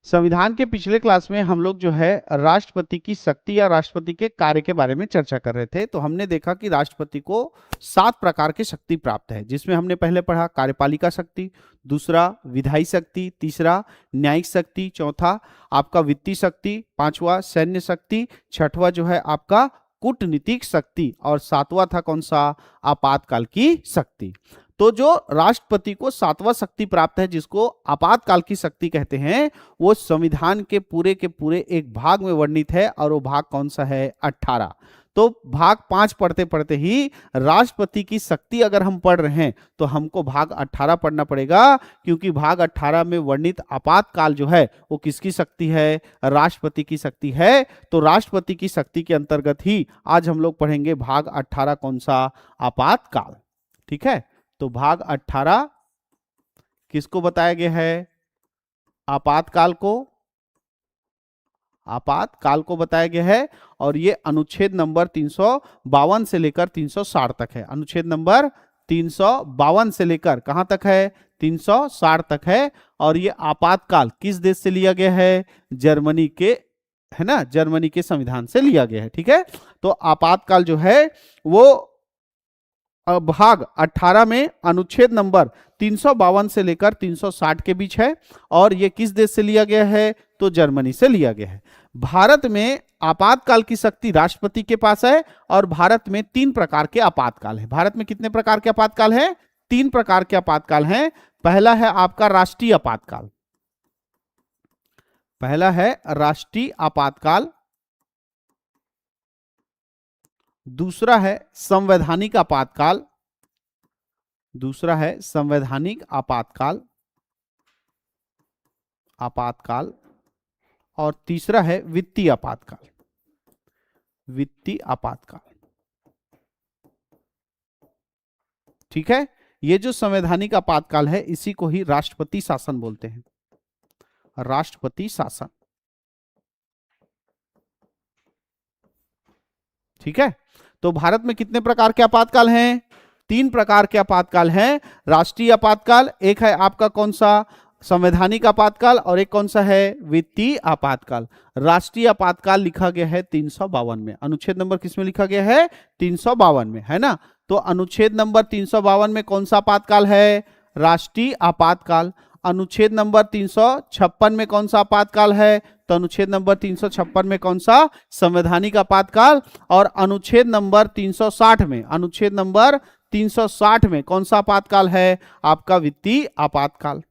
संविधान के पिछले क्लास में हम लोग जो है राष्ट्रपति की शक्ति या राष्ट्रपति के कार्य के बारे में चर्चा कर रहे थे। तो हमने देखा कि राष्ट्रपति को 7 प्रकार की शक्ति प्राप्त है, जिसमें हमने पहले पढ़ा कार्यपालिका शक्ति, दूसरा विधायी शक्ति, तीसरा न्यायिक शक्ति, चौथा आपका वित्तीय शक्ति, पांचवा सैन्य शक्ति, छठवा जो है आपका कूटनीतिक शक्ति और सातवां था कौन सा, आपातकाल की शक्ति। तो जो राष्ट्रपति को 7वां शक्ति प्राप्त है, जिसको आपातकाल की शक्ति कहते हैं, वो संविधान के पूरे एक भाग में वर्णित है और वो भाग कौन सा है, 18। तो भाग 5 पढ़ते पढ़ते ही राष्ट्रपति की शक्ति अगर हम पढ़ रहे हैं तो हमको भाग 18 पढ़ना पड़ेगा, क्योंकि भाग 18 में वर्णित आपातकाल जो है वो किसकी शक्ति है, राष्ट्रपति की शक्ति है। तो राष्ट्रपति की शक्ति के अंतर्गत ही आज हम लोग पढ़ेंगे भाग 18 कौन सा, आपातकाल। ठीक है, तो भाग 18 किसको बताया गया है, आपातकाल को बताया गया है। और ये अनुच्छेद नंबर 352 से लेकर 360 तक है। अनुच्छेद नंबर 352 से लेकर कहां तक है, 360 तक है। और ये आपातकाल किस देश से लिया गया है, जर्मनी के, है ना, जर्मनी के संविधान से लिया गया है। ठीक है, तो आपातकाल जो है वो भाग 18 में अनुच्छेद नंबर 352 से लेकर 360 के बीच है। और ये किस देश से लिया गया है, तो जर्मनी से लिया गया है। भारत में आपातकाल की शक्ति राष्ट्रपति के पास है। और भारत में 3 प्रकार के आपातकाल है। भारत में कितने प्रकार के आपातकाल है, 3 प्रकार के आपातकाल हैं। पहला है आपका राष्ट्रीय आपातकाल, पहला है राष्ट्रीय आपातकाल, दूसरा है संवैधानिक आपातकाल, दूसरा है संवैधानिक आपातकाल, और तीसरा है वित्तीय आपातकाल, वित्तीय आपातकाल। ठीक है, ये जो संवैधानिक आपातकाल है इसी को ही राष्ट्रपति शासन बोलते हैं, राष्ट्रपति शासन। ठीक है, तो भारत में कितने प्रकार के आपातकाल हैं, 3 प्रकार के आपातकाल हैं। राष्ट्रीय आपातकाल, एक है आपका कौन सा, संवैधानिक आपातकाल, और एक कौन सा है, वित्तीय आपातकाल। राष्ट्रीय आपातकाल लिखा गया है 352 में। अनुच्छेद नंबर किस में लिखा गया है, 352 में, है ना। तो अनुच्छेद नंबर 352 में कौन सा आपातकाल है, राष्ट्रीय आपातकाल। अनुच्छेद नंबर 356 में कौन सा आपातकाल है, तो अनुच्छेद नंबर 356 में कौन सा, संवैधानिक आपातकाल। और अनुच्छेद नंबर 360 में, अनुच्छेद नंबर 360 में कौन सा आपातकाल है, आपका वित्तीय आपातकाल।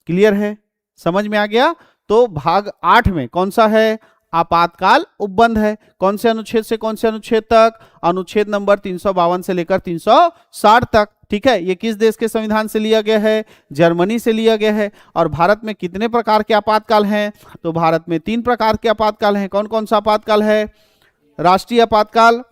क्लियर है, समझ में आ गया। तो भाग 8 में कौन सा है, आपातकाल उपबंध है। कौन से अनुच्छेद से कौन से अनुच्छेद तक, अनुच्छेद नंबर 352 से लेकर 360 तक। ठीक है, ये किस देश के संविधान से लिया गया है, जर्मनी से लिया गया है। और भारत में कितने प्रकार के आपातकाल हैं, तो भारत में 3 प्रकार के आपातकाल हैं। कौन कौन सा आपातकाल है, राष्ट्रीय आपातकाल,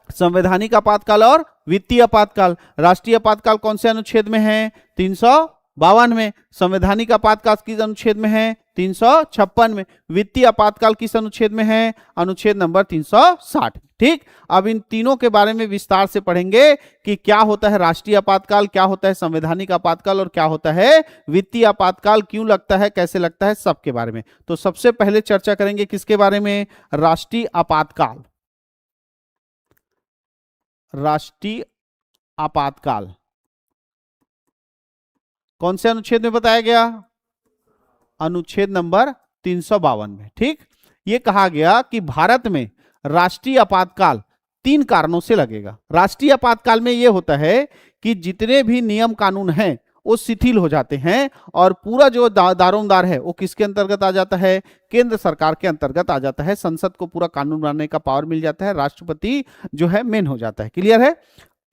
संवैधानिक आपातकाल और वित्तीय आपातकाल। राष्ट्रीय आपातकाल कौन से अनुच्छेद में है, 352 में। संवैधानिक आपातकाल किस अनुच्छेद में है, 356 में। वित्तीय आपातकाल किस अनुच्छेद में है, अनुच्छेद नंबर 360। ठीक, अब इन तीनों के बारे में विस्तार से पढ़ेंगे कि क्या होता है राष्ट्रीय आपातकाल, क्या होता है संवैधानिक आपातकाल और क्या होता है वित्तीय आपातकाल, क्यों लगता है, कैसे लगता है, सबके बारे में। तो सबसे पहले चर्चा करेंगे किसके बारे में, राष्ट्रीय आपातकाल। राष्ट्रीय आपातकाल कौन से अनुच्छेद में बताया गया, अनुच्छेद नंबर 352 में। ठीक, ये कहा गया कि भारत में राष्ट्रीय आपातकाल 3 कारणों से लगेगा। राष्ट्रीय आपातकाल में यह होता है कि जितने भी नियम कानून हैं वो शिथिल हो जाते हैं और पूरा जो दारोमदार है वो किसके अंतर्गत आ जाता है, केंद्र सरकार के अंतर्गत आ जाता है। संसद को पूरा कानून बनाने का पावर मिल जाता है, राष्ट्रपति जो है मेन हो जाता है। क्लियर है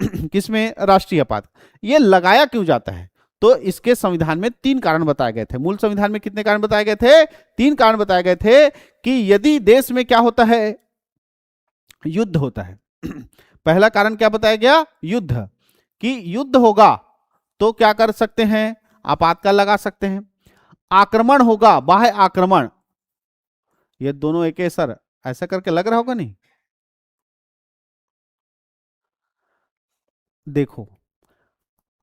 किसमें, राष्ट्रीय आपातकाल। ये लगाया क्यों जाता है, तो इसके संविधान में 3 कारण बताए गए थे। मूल संविधान में कितने कारण बताए गए थे, 3 कारण बताए गए थे कि यदि देश में क्या होता है, युद्ध होता है। पहला कारण क्या बताया गया, युद्ध, कि युद्ध होगा तो क्या कर सकते हैं, आपातकाल लगा सकते हैं। आक्रमण होगा, बाह्य आक्रमण, ये दोनों एक है सर, ऐसा करके लग रहा होगा नहीं। देखो,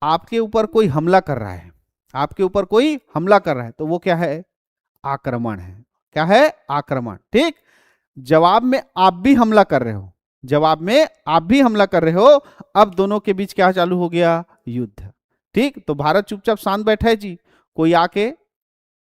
आपके ऊपर कोई हमला कर रहा है, आपके ऊपर कोई हमला कर रहा है तो वो क्या है, आक्रमण है। क्या है, आक्रमण। ठीक, जवाब में आप भी हमला कर रहे हो, जवाब में आप भी हमला कर रहे हो, अब दोनों के बीच क्या चालू हो गया, युद्ध। ठीक, तो भारत चुपचाप शांत बैठा है जी, कोई आके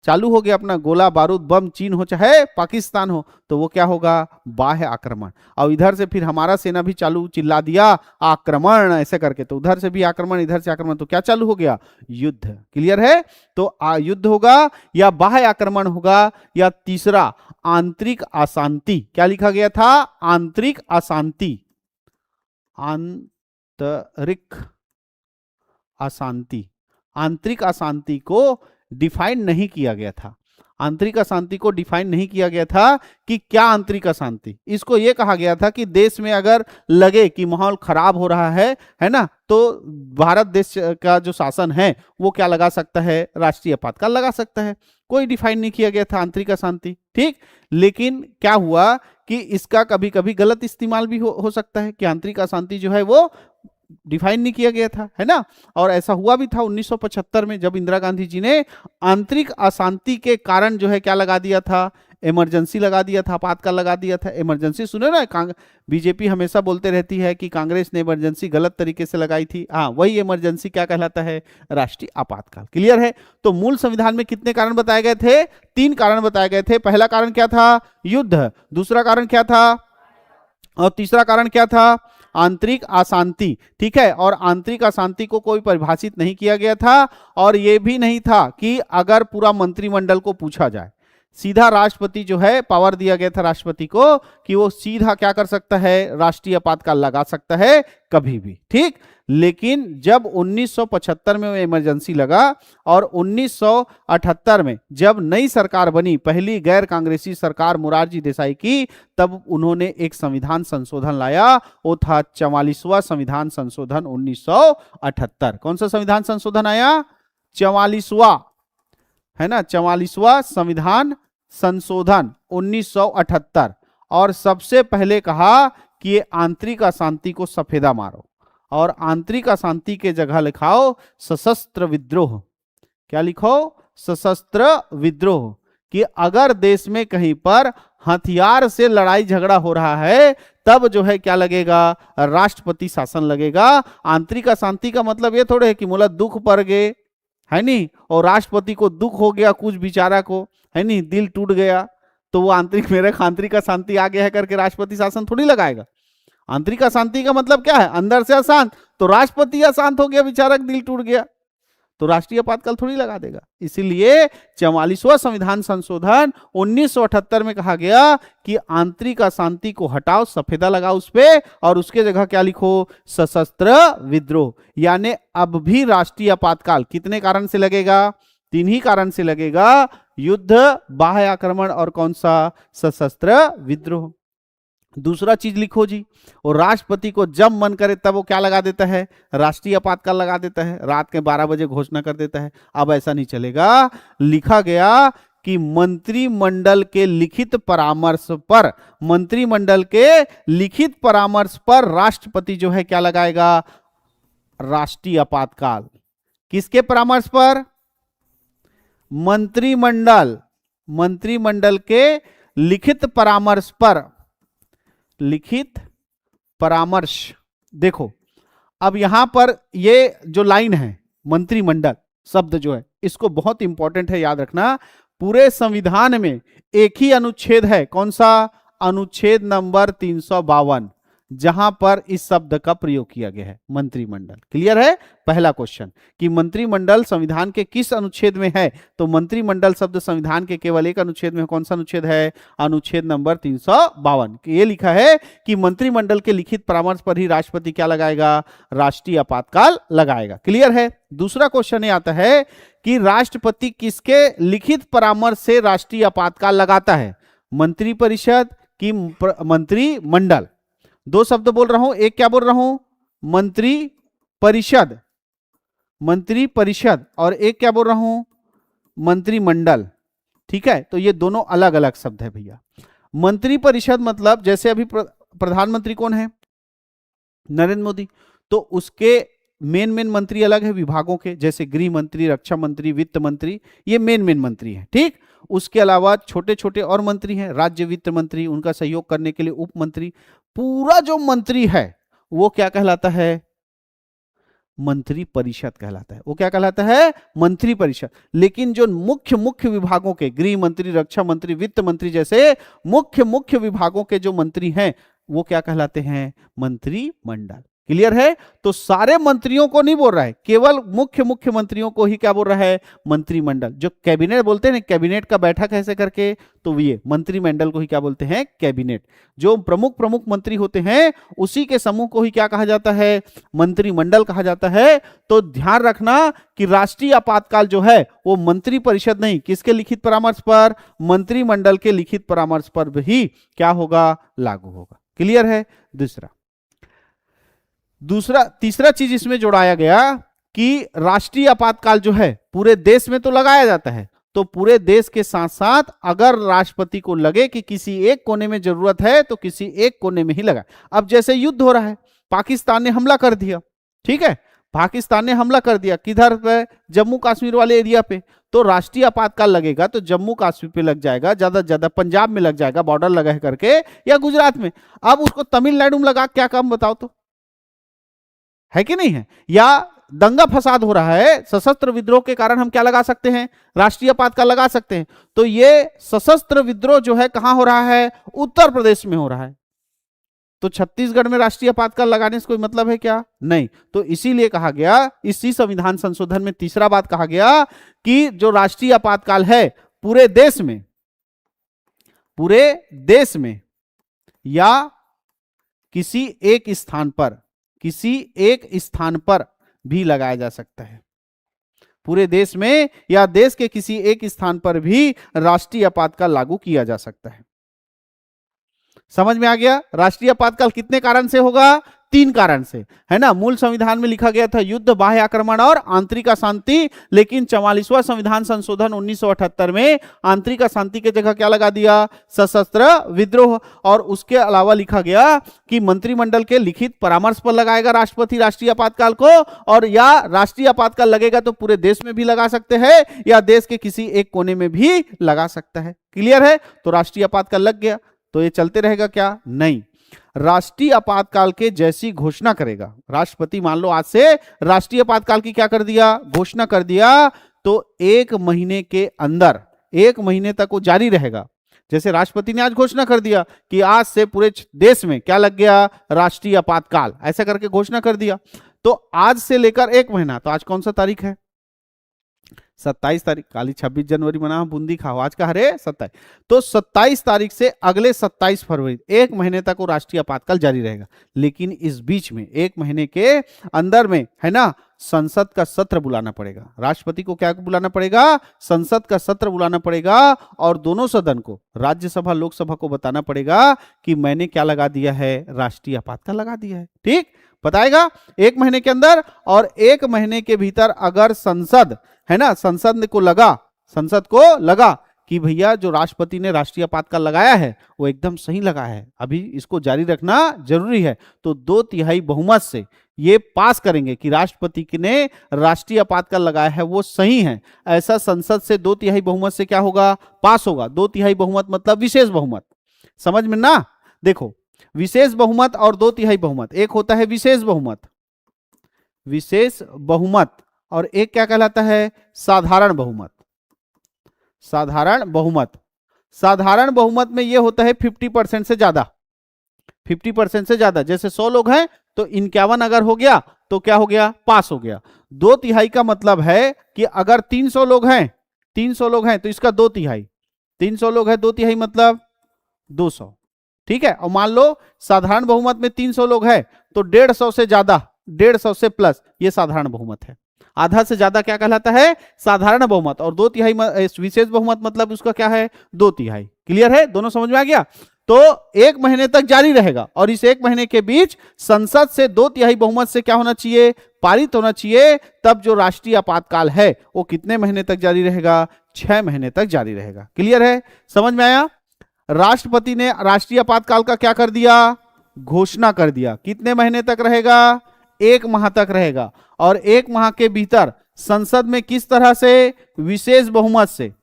चालू हो गया अपना गोला बारूद बम, चीन हो चाहे पाकिस्तान हो, तो वो क्या होगा, बाह्य आक्रमण। और इधर से फिर हमारा सेना भी चालू चिल्ला दिया आक्रमण ऐसे करके, तो उधर से भी आक्रमण इधर से आक्रमण, तो क्या चालू हो गया, युद्ध। क्लियर है, तो युद्ध होगा या बाह्य आक्रमण होगा, या तीसरा आंतरिक अशांति। क्या लिखा गया था, आंतरिक अशांति, आंतरिक अशांति। आंतरिक अशांति को डिफाइन नहीं किया गया था, आंतरिक अशांति को डिफाइन नहीं किया गया था कि क्या आंतरिक अशांति। इसको यह कहा गया था कि देश में अगर लगे कि माहौल खराब हो रहा है ना, तो भारत देश का जो शासन है वो क्या लगा सकता है, राष्ट्रीय आपातकाल लगा सकता है। कोई डिफाइन नहीं किया गया था आंतरिक अशांति। ठीक, लेकिन क्या हुआ कि इसका कभी कभी गलत इस्तेमाल भी हो सकता है कि आंतरिक अशांति जो है वो डिफाइन नहीं किया गया था, है ना। और ऐसा हुआ भी था 1975 में, जब इंदिरा गांधी जी ने आंतरिक अशांति के कारण जो है क्या लगा दिया था, इमरजेंसी लगा दिया था, आपातकाल लगा दिया था। इमरजेंसी सुने ना, बीजेपी हमेशा बोलते रहती है कि कांग्रेस ने इमरजेंसी गलत तरीके से लगाई थी। हाँ, वही इमरजेंसी क्या कहलाता है, राष्ट्रीय आपातकाल। क्लियर है, तो मूल संविधान में कितने कारण बताए गए थे, 3 कारण बताए गए थे। पहला कारण क्या था, युद्ध, दूसरा कारण क्या था, और तीसरा कारण क्या था, आंतरिक अशांति। ठीक है, और आंतरिक अशांति को कोई परिभाषित नहीं किया गया था, और यह भी नहीं था कि अगर पूरा मंत्रिमंडल को पूछा जाए, सीधा राष्ट्रपति जो है पावर दिया गया था राष्ट्रपति को कि वो सीधा क्या कर सकता है, राष्ट्रीय आपातकाल लगा सकता है कभी भी। ठीक, लेकिन जब 1975 में वो इमरजेंसी लगा और 1978 में जब नई सरकार बनी, पहली गैर कांग्रेसी सरकार मोरारजी देसाई की, तब उन्होंने एक संविधान संशोधन लाया, वो था 44वां संविधान संशोधन 1978। कौन सा संविधान संशोधन आया, 44वां, है ना, 44वां संविधान संशोधन 1978। और सबसे पहले कहा कि ये आंतरिक अशांति को सफेदा मारो, और आंतरिक अशांति के जगह लिखाओ सशस्त्र विद्रोह। क्या लिखो, सशस्त्र विद्रोह, कि अगर देश में कहीं पर हथियार से लड़ाई झगड़ा हो रहा है तब जो है क्या लगेगा, राष्ट्रपति शासन लगेगा। आंतरिक अशांति का मतलब ये थोड़े है कि मोला दुख पड़ गए, है नहीं, और राष्ट्रपति को दुख हो गया कुछ बेचारा को, है नहीं, दिल टूट गया, तो वो आंतरिक, मेरे आंतरिक अशांति आ गया है करके राष्ट्रपति शासन थोड़ी लगाएगा। आंतरिक अशांति का मतलब क्या है, अंदर से अशांत, तो राष्ट्रपति अशांत हो गया, बेचारा दिल टूट गया, तो राष्ट्रीय आपातकाल थोड़ी लगा देगा। इसीलिए 44वां संविधान संशोधन 1978 में कहा गया कि आंतरिक अशांति को हटाओ, सफेदा लगाओ उस पे, और उसके जगह क्या लिखो, सशस्त्र विद्रोह। यानी अब भी राष्ट्रीय आपातकाल कितने कारण से लगेगा, 3 ही कारण से लगेगा, युद्ध, बाह्य आक्रमण और कौन सा, सशस्त्र विद्रोह। दूसरा चीज लिखो जी, और राष्ट्रपति को जब मन करे तब वो क्या लगा देता है, राष्ट्रीय आपातकाल लगा देता है, रात के 12 बजे घोषणा कर देता है। अब ऐसा नहीं चलेगा, लिखा गया कि मंत्रिमंडल के लिखित परामर्श पर, मंत्रिमंडल के लिखित परामर्श पर राष्ट्रपति जो है क्या लगाएगा, राष्ट्रीय आपातकाल। किसके परामर्श पर, मंत्रिमंडल, मंत्रिमंडल के लिखित परामर्श पर, लिखित परामर्श। देखो अब यहां पर ये जो लाइन है, मंत्रिमंडल शब्द जो है, इसको बहुत इंपॉर्टेंट है, याद रखना। पूरे संविधान में एक ही अनुच्छेद है, कौन सा, अनुच्छेद नंबर 352, जहां पर इस शब्द का प्रयोग किया गया है, मंत्रिमंडल। क्लियर है, पहला क्वेश्चन कि मंत्रिमंडल संविधान के किस अनुच्छेद में है, तो मंत्रिमंडल शब्द संविधान के केवल एक अनुच्छेद में, कौन सा अनुच्छेद है, अनुच्छेद नंबर 352। ये लिखा है कि मंत्रिमंडल के लिखित परामर्श पर ही राष्ट्रपति क्या लगाएगा, राष्ट्रीय आपातकाल लगाएगा। क्लियर है। दूसरा क्वेश्चन ये आता है कि राष्ट्रपति किसके लिखित परामर्श से राष्ट्रीय आपातकाल लगाता है, मंत्रिपरिषद की मंत्रिमंडल। 2 शब्द बोल रहा हूं, एक क्या बोल रहा हूं, मंत्री परिषद, मंत्री परिषद, और एक क्या बोल रहा हूं, मंत्रिमंडल। ठीक है, तो ये दोनों अलग अलग शब्द है भैया। मंत्री परिषद मतलब जैसे अभी प्रधानमंत्री कौन है, नरेंद्र मोदी, तो उसके मेन मेन मंत्री अलग है विभागों के, जैसे गृह मंत्री, रक्षा मंत्री, वित्त मंत्री, ये मेन मेन मंत्री हैं, ठीक। उसके अलावा छोटे छोटे और मंत्री हैं, राज्य वित्त मंत्री, उनका सहयोग करने के लिए उप मंत्री। पूरा जो मंत्री है वो क्या कहलाता है? मंत्री परिषद कहलाता है। वो क्या कहलाता है? मंत्री परिषद। लेकिन जो मुख्य मुख्य विभागों के, गृह मंत्री, रक्षा मंत्री, वित्त मंत्री जैसे मुख्य मुख्य विभागों के जो मंत्री हैं वो क्या कहलाते हैं? मंत्रिमंडल। क्लियर है? तो सारे मंत्रियों को नहीं बोल रहा है, केवल मुख्य मुख्य मंत्रियों को ही क्या बोल रहा है? मंत्रिमंडल। जो कैबिनेट बोलते हैं ना, कैबिनेट का बैठक ऐसे करके, तो ये मंत्रिमंडल को ही क्या बोलते हैं? कैबिनेट। जो प्रमुख प्रमुख मंत्री होते हैं उसी के समूह को ही क्या कहा जाता है? मंत्रिमंडल कहा जाता है। तो ध्यान रखना कि राष्ट्रीय आपातकाल जो है वो मंत्री परिषद नहीं, किसके लिखित परामर्श पर? मंत्रिमंडल के लिखित परामर्श पर भी क्या होगा? लागू होगा। क्लियर है? तीसरा चीज इसमें जोड़ाया गया कि राष्ट्रीय आपातकाल जो है पूरे देश में तो लगाया जाता है, तो पूरे देश के साथ साथ अगर राष्ट्रपति को लगे कि किसी एक कोने में जरूरत है तो किसी एक कोने में ही लगा। अब जैसे युद्ध हो रहा है, पाकिस्तान ने हमला कर दिया, ठीक है, पाकिस्तान ने हमला कर दिया किधर पे? जम्मू कश्मीर वाले एरिया पे, तो राष्ट्रीय आपातकाल लगेगा तो जम्मू कश्मीर पे लग जाएगा, ज्यादा से ज्यादा पंजाब में लग जाएगा बॉर्डर लगा करके, या गुजरात में। अब उसको तमिलनाडु में लगा, क्या काम बताओ तो? है कि नहीं है? या दंगा फसाद हो रहा है, सशस्त्र विद्रोह के कारण हम क्या लगा सकते हैं? राष्ट्रीय आपातकाल लगा सकते हैं। तो ये सशस्त्र विद्रोह जो है कहां हो रहा है? उत्तर प्रदेश में हो रहा है। तो छत्तीसगढ़ में राष्ट्रीय आपातकाल लगाने से कोई मतलब है क्या? नहीं। तो इसीलिए कहा गया, इसी संविधान संशोधन में तीसरा बात कहा गया कि जो राष्ट्रीय आपातकाल है पूरे देश में या किसी एक स्थान पर भी लगाया जा सकता है। पूरे देश में या देश के किसी एक स्थान पर भी राष्ट्रीय आपातकाल लागू किया जा सकता है। समझ में आ गया? राष्ट्रीय आपातकाल कितने कारण से होगा? 3 कारण से, है ना। मूल संविधान में लिखा गया था युद्ध, बाह्य आक्रमण और आंतरिक अशांति, लेकिन 44वां संविधान संशोधन 1978 में आंतरिक अशांति की जगह क्या लगा दिया? सशस्त्र विद्रोह। और उसके अलावा लिखा गया कि मंत्रिमंडल के लिखित परामर्श पर लगाएगा राष्ट्रपति राष्ट्रीय आपातकाल को, और या राष्ट्रीय आपातकाल लगेगा तो पूरे देश में भी लगा सकते हैं या देश के किसी एक कोने में भी लगा सकता है। क्लियर है? तो राष्ट्रीय आपातकाल लग गया, तो ये चलते रहेगा क्या? नहीं। राष्ट्रीय आपातकाल के जैसी घोषणा करेगा राष्ट्रपति, मान लो आज से राष्ट्रीय आपातकाल की क्या कर दिया? घोषणा कर दिया, तो 1 महीने के अंदर, 1 महीने तक वो जारी रहेगा। जैसे राष्ट्रपति ने आज घोषणा कर दिया कि आज से पूरे देश में क्या लग गया? राष्ट्रीय आपातकाल, ऐसा करके घोषणा कर दिया। तो आज से लेकर 1 महीना, तो आज कौन सा तारीख है? 27 तारीख। काली 26 जनवरी मना बूंदी खाओ, आज का हरे 27। तो 27 तारीख से अगले 27 फरवरी, 1 महीने तक वो राष्ट्रीय आपातकाल जारी रहेगा। लेकिन इस बीच में 1 महीने के अंदर में, है ना, संसद का सत्र बुलाना पड़ेगा। राष्ट्रपति को क्या बुलाना पड़ेगा? संसद का सत्र बुलाना पड़ेगा, और दोनों सदन को, राज्यसभा लोकसभा को बताना पड़ेगा कि मैंने क्या लगा दिया है? राष्ट्रीय आपातकाल लगा दिया है। ठीक, बताएगा 1 महीने के अंदर। और 1 महीने के भीतर अगर संसद, है ना, संसद को लगा कि भैया जो राष्ट्रपति ने राष्ट्रीय आपातकाल लगाया है वो एकदम सही लगा है, अभी इसको जारी रखना जरूरी है, तो 2/3 बहुमत से ये पास करेंगे कि राष्ट्रपति ने राष्ट्रीय आपातकाल लगाया है वो सही है। ऐसा संसद से 2/3 बहुमत से क्या होगा? पास होगा। 2/3 बहुमत मतलब विशेष बहुमत, समझ में ना? देखो, विशेष बहुमत और 2/3 बहुमत, एक होता है विशेष बहुमत और एक क्या कहलाता है? साधारण बहुमत। साधारण बहुमत में यह होता है 50% से ज्यादा, 50% से ज्यादा। जैसे 100 लोग हैं तो 51 अगर हो गया तो क्या हो गया? पास हो गया। 2/3 का मतलब है कि अगर 300 लोग हैं तो इसका 2/3, 300 लोग हैं 2/3 मतलब 200। ठीक है, और मान लो साधारण बहुमत में 300 लोग हैं तो 150 से ज्यादा, 150 से प्लस, ये साधारण बहुमत है। आधा से ज्यादा क्या कहलाता है? साधारण बहुमत। और 2/3 विशेष बहुमत मतलब उसका क्या है? 2/3। क्लियर है? दोनों समझ में आ गया? तो 1 महीने तक जारी रहेगा, और इस 1 महीने के बीच संसद से 2/3 बहुमत से क्या होना चाहिए? पारित होना चाहिए। तब जो राष्ट्रीय आपातकाल है वो कितने महीने तक जारी रहेगा? 6 महीने तक जारी रहेगा। क्लियर है? समझ में आया? राष्ट्रपति ने राष्ट्रीय आपातकाल का क्या कर दिया? घोषणा कर दिया। कितने महीने तक रहेगा? 1 माह तक रहेगा। और 1 माह के भीतर संसद में किस तरह से, विशेष बहुमत से,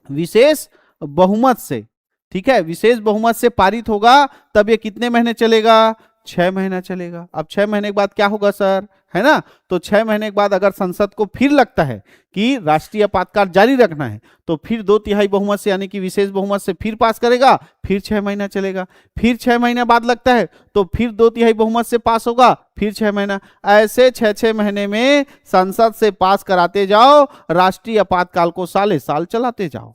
विशेष बहुमत से, ठीक है, विशेष बहुमत से पारित होगा, तब ये कितने महीने चलेगा, 6 महीना चलेगा। अब 6 महीने के बाद क्या होगा सर, है ना, तो 6 महीने के बाद अगर संसद को फिर लगता है कि राष्ट्रीय आपातकाल जारी रखना है, तो फिर 2/3 बहुमत से यानी कि विशेष बहुमत से फिर पास करेगा, फिर 6 महीना चलेगा। फिर 6 महीने बाद लगता है तो फिर 2/3 बहुमत से पास होगा, फिर 6 महीना। ऐसे 6-6 महीने में संसद से पास कराते जाओ, राष्ट्रीय आपातकाल को साले साल चलाते जाओ।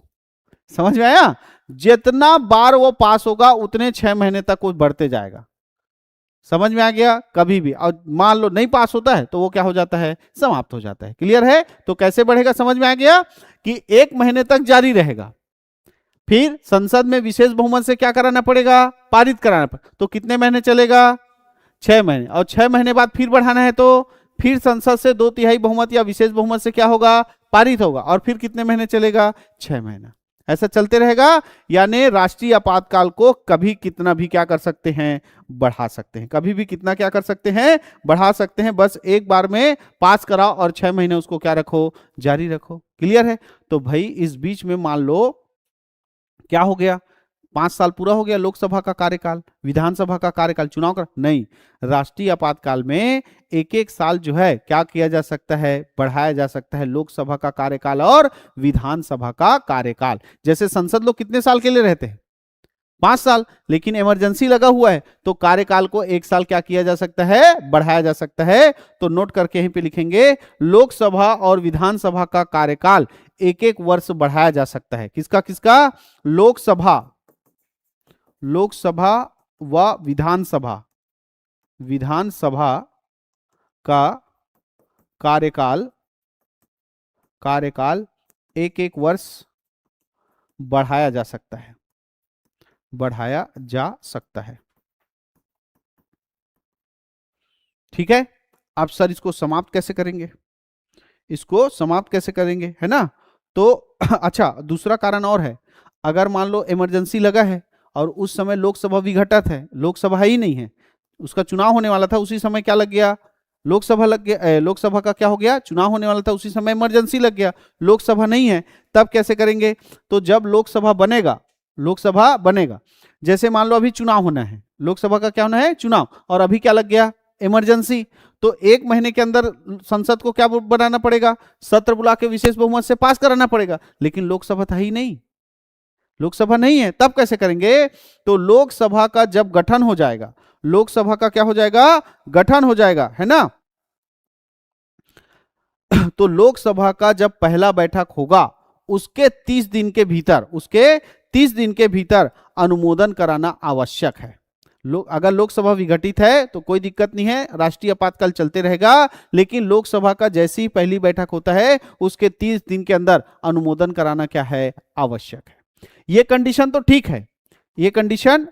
समझ में आया? जितना बार वो पास होगा उतने 6 महीने तक वो बढ़ते जाएगा। समझ में आ गया? कभी भी और मान लो नहीं पास होता है तो वो क्या हो जाता है, समाप्त हो जाता है। क्लियर है? तो कैसे बढ़ेगा, समझ में आ गया कि 1 महीने तक जारी रहेगा, फिर संसद में विशेष बहुमत से क्या कराना पड़ेगा, पारित कराना पड़ेगा, तो कितने महीने चलेगा, 6 महीने। और 6 महीने बाद फिर बढ़ाना है तो फिर संसद से 2/3 बहुमत या विशेष बहुमत से क्या होगा, पारित होगा, और फिर कितने महीने चलेगा, 6 महीना। ऐसा चलते रहेगा। यानी राष्ट्रीय आपातकाल को कभी कितना भी क्या कर सकते हैं, बढ़ा सकते हैं, कभी भी कितना क्या कर सकते हैं, बढ़ा सकते हैं। बस एक बार में पास कराओ और 6 महीने उसको क्या रखो, जारी रखो। क्लियर है? तो भाई इस बीच में मान लो क्या हो गया, 5 साल पूरा हो गया लोकसभा का कार्यकाल, विधानसभा का कार्यकाल, चुनाव का नहीं, राष्ट्रीय आपातकाल में 1-1 साल जो है क्या किया जा सकता है, बढ़ाया जा सकता है, लोकसभा का कार्यकाल और विधानसभा का कार्यकाल। जैसे संसद लोग कितने साल के लिए रहते हैं, 5 साल, लेकिन इमरजेंसी लगा हुआ है तो कार्यकाल को 1 साल क्या किया जा सकता है, बढ़ाया जा सकता है। तो नोट करके यहीं पे लिखेंगे, लोकसभा और विधानसभा का कार्यकाल 1-1 वर्ष बढ़ाया जा सकता है। किसका किसका, लोकसभा व विधानसभा, विधानसभा का कार्यकाल 1-1 वर्ष बढ़ाया जा सकता है, बढ़ाया जा सकता है। ठीक है? अब सर इसको समाप्त कैसे करेंगे, इसको समाप्त कैसे करेंगे, है ना? तो अच्छा, दूसरा कारण और है, अगर मान लो इमरजेंसी लगा है और उस समय लोकसभा विघटित है, लोकसभा ही नहीं है, उसका चुनाव होने वाला था, उसी समय क्या लग गया, लोकसभा लग गया, लोकसभा का क्या हो गया, चुनाव होने वाला था, उसी समय इमरजेंसी लग गया, लोकसभा नहीं है, तब कैसे करेंगे? तो जब लोकसभा बनेगा, जैसे मान लो अभी चुनाव होना है, लोकसभा का क्या होना है, चुनाव, और अभी क्या लग गया, इमरजेंसी, तो 1 महीने के अंदर संसद को क्या बनाना पड़ेगा, सत्र बुला के विशेष बहुमत से पास कराना पड़ेगा। लेकिन लोकसभा था ही नहीं, लोकसभा नहीं है, तब कैसे करेंगे? तो लोकसभा का जब गठन हो जाएगा, लोकसभा का क्या हो जाएगा, गठन हो जाएगा, है ना? तो लोकसभा का जब पहला बैठक होगा उसके 30 दिन के भीतर अनुमोदन कराना आवश्यक है। अगर लोकसभा विघटित है तो कोई दिक्कत नहीं है, राष्ट्रीय आपातकाल चलते रहेगा, लेकिन लोकसभा का जैसी पहली बैठक होता है उसके 30 दिन के अंदर अनुमोदन कराना क्या है, आवश्यक है। ये कंडीशन तो ठीक है, ये कंडीशन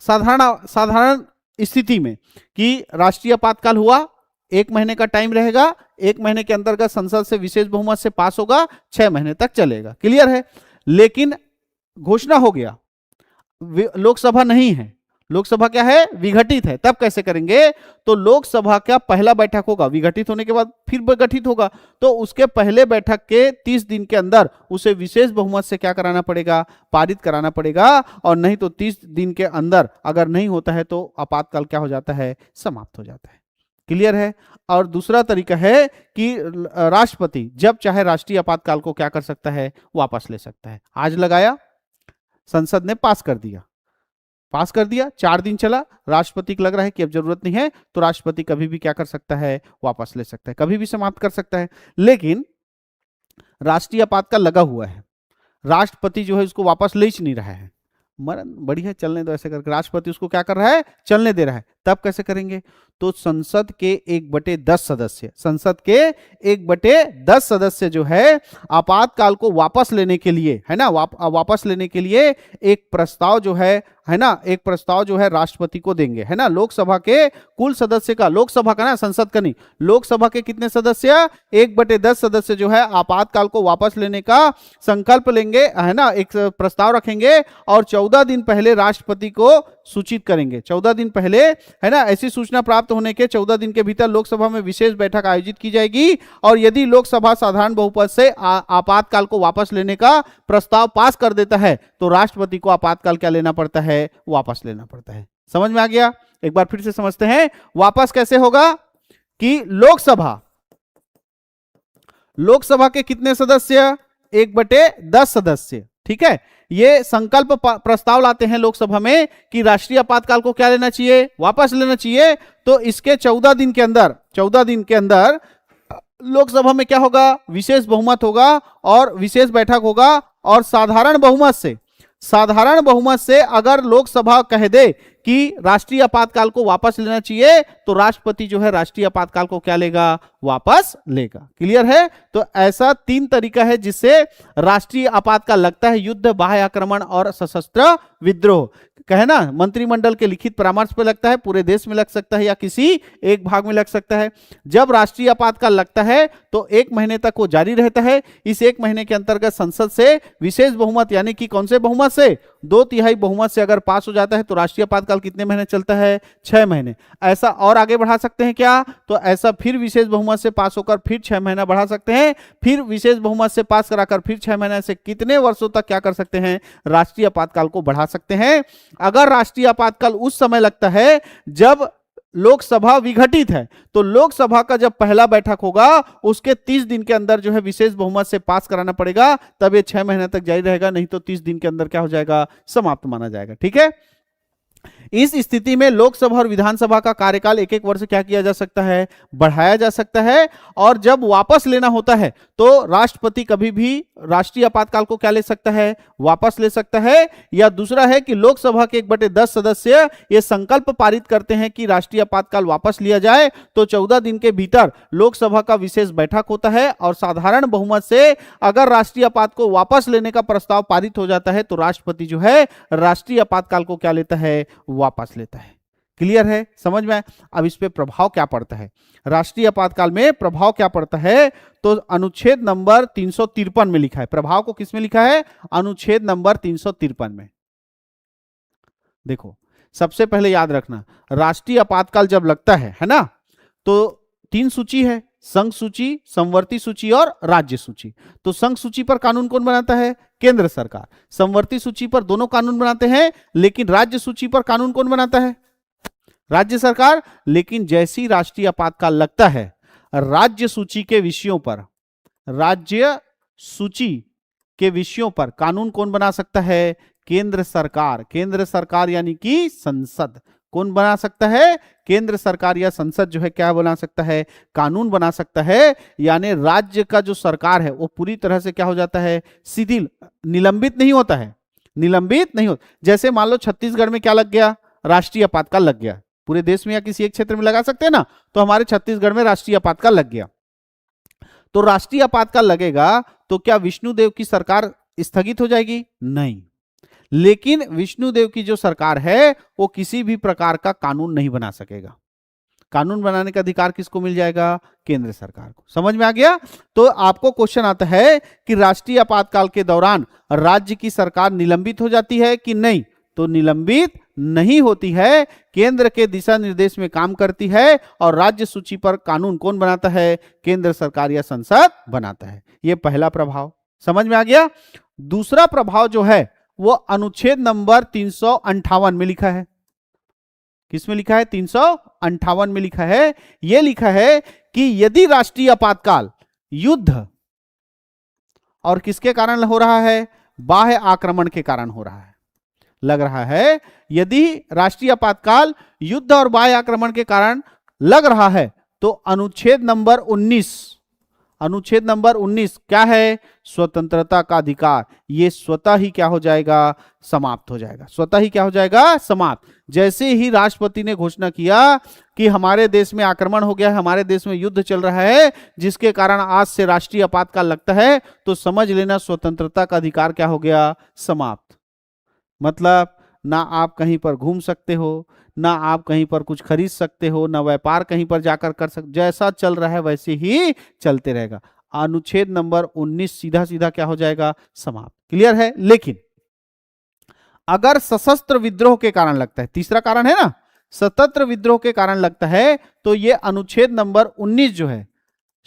साधारण स्थिति में कि राष्ट्रीय आपातकाल हुआ, 1 महीने का टाइम रहेगा, 1 महीने के अंतर्गत संसद से विशेष बहुमत से पास होगा, 6 महीने तक चलेगा। क्लियर है? लेकिन घोषणा हो गया, लोकसभा नहीं है, लोकसभा क्या है, विघटित है, तब कैसे करेंगे? तो लोकसभा का पहला बैठक होगा, विघटित होने के बाद फिर गठित होगा, तो उसके पहले बैठक के 30 दिन के अंदर उसे विशेष बहुमत से क्या कराना पड़ेगा, पारित कराना पड़ेगा, और नहीं तो 30 दिन के अंदर अगर नहीं होता है तो आपातकाल क्या हो जाता है, समाप्त हो जाता है। क्लियर है? और दूसरा तरीका है कि राष्ट्रपति जब चाहे राष्ट्रीय आपातकाल को क्या कर सकता है, वापस ले सकता है। आज लगाया, संसद ने पास कर दिया, 4 दिन चला, राष्ट्रपति को लग रहा है कि अब जरूरत नहीं है, तो राष्ट्रपति कभी भी क्या कर सकता है, वापस ले सकता है, कभी भी समाप्त कर सकता है। लेकिन राष्ट्रीय आपातकाल लगा हुआ है, राष्ट्रपति जो है उसको वापस ले ही नहीं रहा है, मरन बढ़िया चलने दो, ऐसे करके राष्ट्रपति उसको क्या कर रहा है, चलने दे रहा है, तब कैसे करेंगे? तो संसद के 1/10 सदस्य, संसद के 1/10 सदस्य जो है आपातकाल को वापस लेने के लिए, है ना, वापस लेने के लिए एक प्रस्ताव जो है ना, एक प्रस्ताव जो है राष्ट्रपति को देंगे, है ना। लोकसभा के कुल सदस्य का, लोकसभा का ना, संसद का नहीं, लोकसभा के कितने सदस्य, 1/10 सदस्य जो है आपातकाल को वापस लेने का संकल्प लेंगे, है ना, एक प्रस्ताव रखेंगे और 14 दिन पहले राष्ट्रपति को सूचित करेंगे, 14 दिन पहले है ना, ऐसी सूचना प्राप्त होने के 14 दिन के भीतर लोकसभा में विशेष बैठक आयोजित की जाएगी और यदि लोकसभा साधारण बहुमत से आपातकाल को वापस लेने का प्रस्ताव पास कर देता है तो राष्ट्रपति को आपातकाल क्या लेना पड़ता है, वापस लेना पड़ता है। समझ में आ गया? एक बार फिर से समझते हैं, वापस कैसे होगा कि लोकसभा के कितने सदस्य, 1/10 सदस्य, ठीक है, ये संकल्प प्रस्ताव लाते हैं लोकसभा में कि राष्ट्रीय आपातकाल को क्या लेना चाहिए, वापस लेना चाहिए। तो इसके 14 दिन के अंदर लोकसभा में क्या होगा, विशेष बहुमत होगा और विशेष बैठक होगा और साधारण बहुमत से अगर लोकसभा कह दे कि राष्ट्रीय आपातकाल को वापस लेना चाहिए तो राष्ट्रपति जो है राष्ट्रीय आपातकाल को क्या लेगा, वापस लेगा। क्लियर है? तो ऐसा 3 तरीका है जिससे राष्ट्रीय आपातकाल लगता है, युद्ध, बाह्य आक्रमण और सशस्त्र विद्रोह। कहे ना, मंत्रिमंडल के लिखित परामर्श पे लगता है, पूरे देश में लग सकता है या किसी एक भाग में लग सकता है। जब राष्ट्रीय आपातकाल लगता है तो 1 महीने तक वो जारी रहता है। इस 1 महीने के अंतर्गत संसद से विशेष बहुमत यानी कि कौन से बहुमत से, 2/3 बहुमत से अगर पास हो जाता है तो राष्ट्रीय आपातकाल कितने महीने चलता है, 6 महीने। ऐसा और आगे बढ़ा सकते हैं क्या, तो ऐसा फिर विशेष बहुमत से पास होकर फिर 6 महीना बढ़ा सकते हैं, फिर विशेष बहुमत से पास कराकर फिर 6 महीने से कितने वर्षों तक क्या कर सकते हैं, राष्ट्रीय आपातकाल को बढ़ा सकते हैं। अगर राष्ट्रीय आपातकाल उस समय लगता है जब लोकसभा विघटित है तो लोकसभा का जब पहला बैठक होगा उसके 30 दिन के अंदर जो है विशेष बहुमत से पास कराना पड़ेगा, तब ये 6 महीने तक जारी रहेगा, नहीं तो 30 दिन के अंदर क्या हो जाएगा, समाप्त माना जाएगा। ठीक है, इस स्थिति में लोकसभा और विधानसभा का कार्यकाल 1-1 वर्ष क्या किया जा सकता है, बढ़ाया जा सकता है। और जब वापस लेना होता है तो राष्ट्रपति कभी भी राष्ट्रीय आपातकाल को क्या ले सकता है, वापस ले सकता है। या दूसरा है कि लोकसभा के 1/10 सदस्य ये संकल्प पारित करते हैं कि राष्ट्रीय आपातकाल वापस लिया जाए तो 14 दिन के भीतर लोकसभा का विशेष बैठक होता है और साधारण बहुमत से अगर राष्ट्रीय आपात को वापस लेने का प्रस्ताव पारित हो जाता है तो राष्ट्रपति जो है राष्ट्रीय आपातकाल को क्या लेता है, वापस लेता है। क्लियर है, समझ में? अब इस पे प्रभाव क्या पड़ता है, राष्ट्रीय आपातकाल में प्रभाव क्या पड़ता है, तो अनुच्छेद नंबर 353 में लिखा है। प्रभाव को किस में लिखा है, अनुच्छेद नंबर 353 में। देखो, सबसे पहले याद रखना, राष्ट्रीय आपातकाल जब लगता है ना, तो 3 सूची है, संघ सूची, समवर्ती सूची और राज्य सूची। तो संघ सूची पर कानून कौन बनाता है, केंद्र सरकार। समवर्ती सूची पर दोनों कानून बनाते हैं, लेकिन राज्य सूची पर कानून कौन बनाता है, राज्य सरकार। लेकिन जैसी राष्ट्रीय आपातकाल लगता है, राज्य सूची के विषयों पर कानून कौन बना सकता है, केंद्र सरकार। केंद्र सरकार यानी कि संसद। कौन बना सकता है, केंद्र सरकार या संसद जो है क्या बना सकता है, कानून बना सकता है। यानी राज्य का जो सरकार है वो पूरी तरह से क्या हो जाता है, शिथिल, निलंबित नहीं होता है, निलंबित नहीं होता। जैसे मान लो छत्तीसगढ़ में क्या लग गया, राष्ट्रीय आपातकाल लग गया, पूरे देश में या किसी एक क्षेत्र में लगा सकते हैं ना, तो हमारे छत्तीसगढ़ में राष्ट्रीय आपातकाल लग गया। तो राष्ट्रीय आपातकाल लगेगा तो क्या विष्णुदेव की सरकार स्थगित हो जाएगी, नहीं। लेकिन विष्णुदेव की जो सरकार है वो किसी भी प्रकार का कानून नहीं बना सकेगा। कानून बनाने का अधिकार किसको मिल जाएगा, केंद्र सरकार को। समझ में आ गया? तो आपको क्वेश्चन आता है कि राष्ट्रीय आपातकाल के दौरान राज्य की सरकार निलंबित हो जाती है कि नहीं, तो निलंबित नहीं होती है, केंद्र के दिशा निर्देश में काम करती है और राज्य सूची पर कानून कौन बनाता है, केंद्र सरकार या संसद बनाता है। यह पहला प्रभाव समझ में आ गया। दूसरा प्रभाव जो है वो अनुच्छेद नंबर 358 में लिखा है। किसमें लिखा है, 358 में लिखा है। यह लिखा है कि यदि राष्ट्रीय आपातकाल युद्ध और किसके कारण हो रहा है, बाह्य आक्रमण के कारण हो रहा है, लग रहा है, यदि राष्ट्रीय आपातकाल युद्ध और बाह्य आक्रमण के कारण लग रहा है तो अनुच्छेद नंबर 19 क्या है, स्वतंत्रता का अधिकार, ये स्वतः ही क्या हो जाएगा, समाप्त हो जाएगा। स्वतः ही क्या हो जाएगा, समाप्त। जैसे ही राष्ट्रपति ने घोषणा किया कि हमारे देश में आक्रमण हो गया है, हमारे देश में युद्ध चल रहा है जिसके कारण आज से राष्ट्रीय आपातकाल लगता है, तो समझ लेना स्वतंत्रता का अधिकार क्या हो गया, समाप्त। मतलब ना आप कहीं पर घूम सकते हो, ना आप कहीं पर कुछ खरीद सकते हो, ना व्यापार कहीं पर जाकर कर सकते, जैसा चल रहा है वैसे ही चलते रहेगा। अनुच्छेद नंबर 19 सीधा सीधा क्या हो जाएगा, समाप्त। क्लियर है। लेकिन अगर सशस्त्र विद्रोह के कारण लगता है, तीसरा कारण है ना, सतत्र विद्रोह के कारण लगता है, तो ये अनुच्छेद नंबर 19 जो है